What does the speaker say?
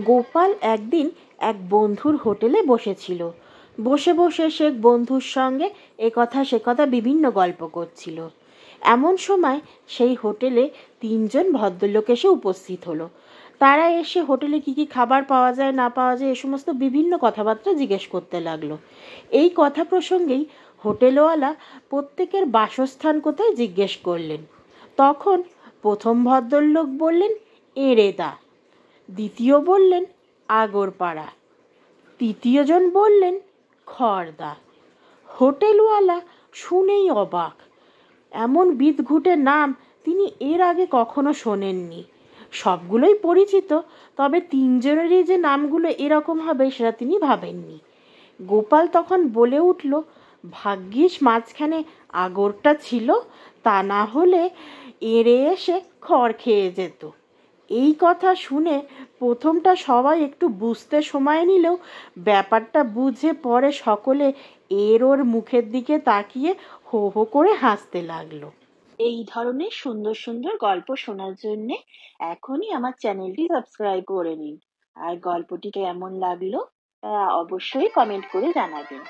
গোপাল একদিন এক বন্ধুর হোটেলে বসেছিল। বসে বসে সে বন্ধুর সঙ্গে এ কথা সে কথা বিভিন্ন গল্প করছিল। এমন সময় সেই হোটেলে 3জন ভদ্রলোক এসে উপস্থিত হলো। তারা এসে হোটেলে কি কি খাবার পাওয়া যায় না পাওয়া যায় এ সমস্ত বিভিন্ন কথাবার্তা জিজ্ঞেস করতে লাগলো। এই কথা প্রসঙ্গেই হোটেলওয়ালা প্রত্যেকের বাসস্থান কোথায় জিজ্ঞেস করলেন। তখন প্রথম ভদ্রলোক বললেন এড়েদা, দ্বিতীয় বললেন আগরপাড়া, তৃতীয়জন বললেন খড়দা। হোটেলওয়ালা শুনেই অবাক। এমন বিদঘুটে নাম তিনি এর আগে কখনো শোনেননি। সবগুলোই পরিচিত, তবে 3জনেরই যে নামগুলো এরকম হবে সেটা তিনি ভাবেননি। গোপাল তখন বলে উঠল, ভাগ্যিস মাঝখানে আগরটা ছিল, তা না হলে এড়ে এসে খড় খেয়ে যেত। এই কথা শুনে প্রথমটা সবাই একটু বুঝতে সময় নিলেও ব্যাপারটা বুঝে পরে সকলে ওর মুখের দিকে তাকিয়ে হো হো করে হাসতে লাগলো। এই ধরনের সুন্দর সুন্দর গল্প শোনার জন্য এখনই আমার চ্যানেলটি সাবস্ক্রাইব করে নিন। আর গল্পটি কেমন লাগলো তা অবশ্যই কমেন্ট করে জানাবেন।